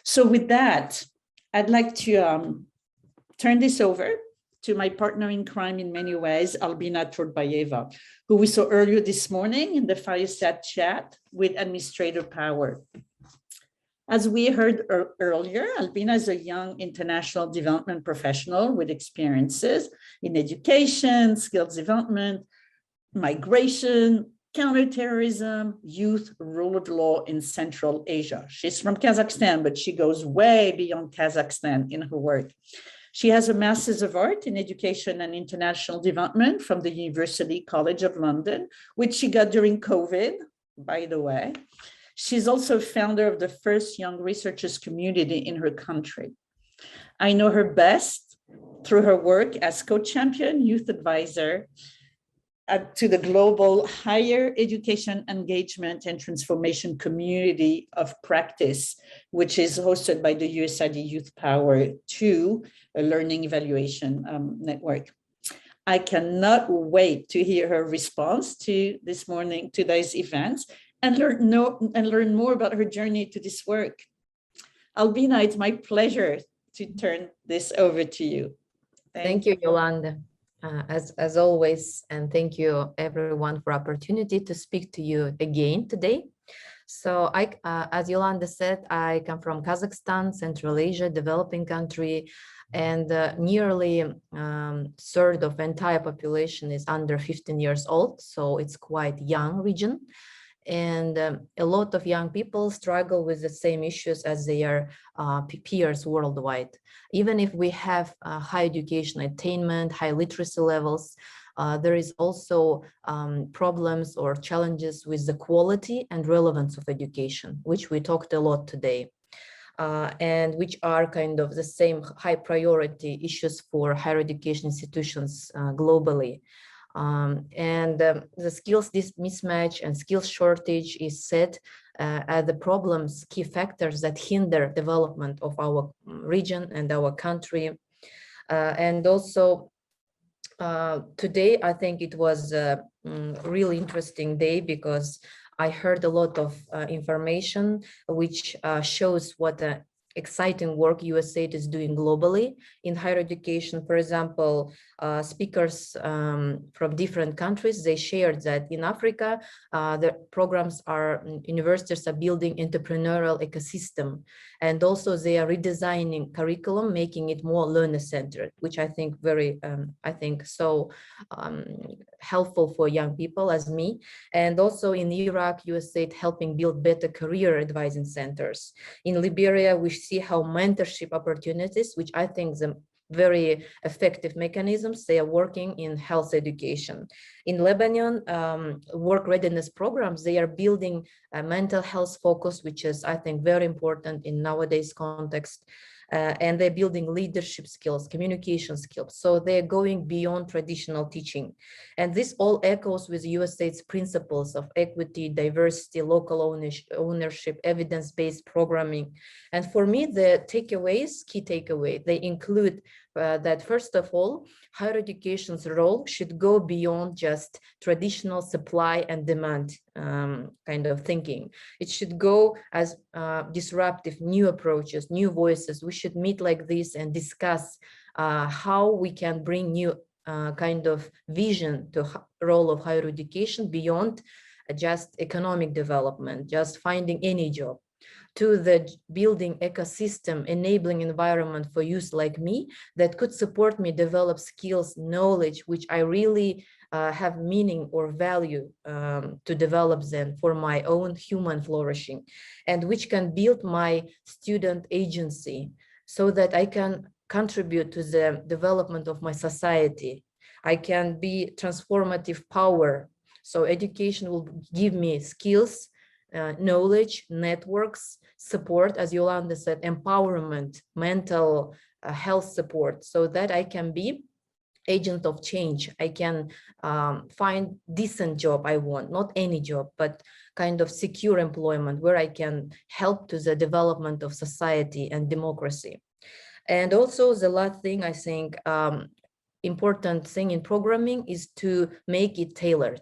So with that, I'd like to turn this over to my partner in crime in many ways, Albina Tortbayeva, who we saw earlier this morning in the fireside chat with Administrator Power. As we heard earlier, Albina is a young international development professional with experiences in education, skills development, migration, counterterrorism, youth, rule of law in Central Asia. She's from Kazakhstan, but she goes way beyond Kazakhstan in her work. She has a Master's of Art in Education and International Development from the University College of London, which she got during COVID, by the way. She's also founder of the first young researchers community in her country. I know her best through her work as co-champion youth advisor to the global higher education engagement and transformation community of practice, which is hosted by the Usaid Youth Power 2, a learning evaluation network. I cannot wait to hear her response to today's events and learn more about her journey to this work. Albina, it's my pleasure to turn this over to you. Thank you, Yolanda. As always, and thank you everyone for opportunity to speak to you again today. So as Yolanda said, I come from Kazakhstan, Central Asia, developing country, and nearly third of entire population is under 15 years old. So it's quite young region. And a lot of young people struggle with the same issues as their peers worldwide. Even if we have high education attainment, high literacy levels, there is also problems or challenges with the quality and relevance of education, which we talked a lot today, and which are kind of the same high priority issues for higher education institutions globally. The skills mismatch and skills shortage is set as the problems, key factors that hinder development of our region and our country. And also today, I think it was a really interesting day because I heard a lot of information which shows what exciting work Usaid is doing globally in higher education. For example, speakers from different countries, they shared that in Africa, the programs universities are building entrepreneurial ecosystem, and also they are redesigning curriculum, making it more learner-centered, which I think helpful for young people as me. And also in Iraq, Usaid helping build better career advising centers. In Liberia, we see how mentorship opportunities, which I think the very effective mechanisms, they are working in health education. In Lebanon, work readiness programs, they are building a mental health focus, which is, I think, very important in nowadays context. And they're building leadership skills, communication skills. So they're going beyond traditional teaching. And this all echoes with Usaid's principles of equity, diversity, local ownership, evidence-based programming. And for me, the key takeaway, they include that first of all, higher education's role should go beyond just traditional supply and demand kind of thinking. It should go as disruptive, new approaches, new voices. We should meet like this and discuss how we can bring new kind of vision to role of higher education beyond just economic development, just finding any job, to the building ecosystem, enabling environment for youth like me that could support me develop skills, knowledge, which I really have meaning or value to develop them for my own human flourishing, and which can build my student agency so that I can contribute to the development of my society. I can be transformative power. So education will give me skills, knowledge, networks, support, as Yolanda said, empowerment, mental health support, so that I can be agent of change. I can find decent job I want, not any job, but kind of secure employment where I can help to the development of society and democracy. And also the last thing, I think, important thing in programming is to make it tailored.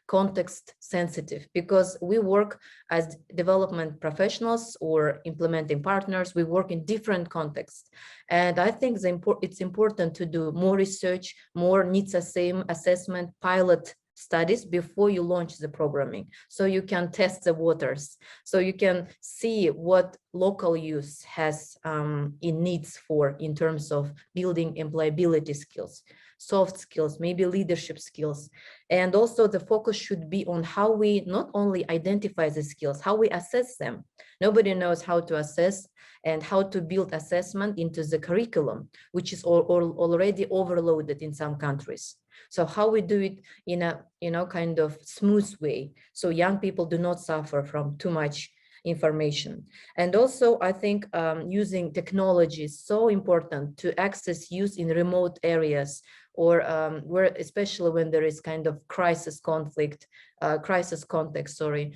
context sensitive, because we work as development professionals or implementing partners, we work in different contexts. And I think it's important to do more research, more needs assessment, pilot studies before you launch the programming, so you can test the waters, so you can see what local use has in needs for in terms of building employability skills, soft skills, maybe leadership skills. And also the focus should be on how we not only identify the skills, how we assess them. Nobody knows how to assess and how to build assessment into the curriculum, which is already overloaded in some countries. So how we do it in a kind of smooth way, so young people do not suffer from too much information. And also I think using technology is so important to access youth in remote areas, or where, especially when there is kind of crisis context, or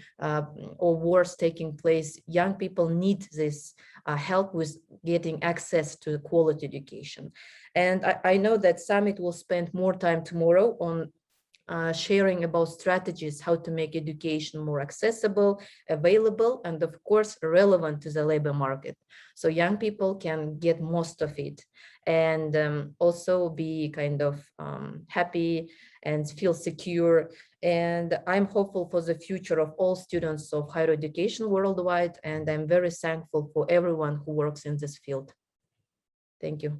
wars taking place, young people need this help with getting access to quality education. And I know that Summit will spend more time tomorrow on sharing about strategies, how to make education more accessible, available, and of course, relevant to the labor market. So young people can get most of it, and also be kind of happy and feel secure. And I'm hopeful for the future of all students of higher education worldwide. And I'm very thankful for everyone who works in this field. Thank you.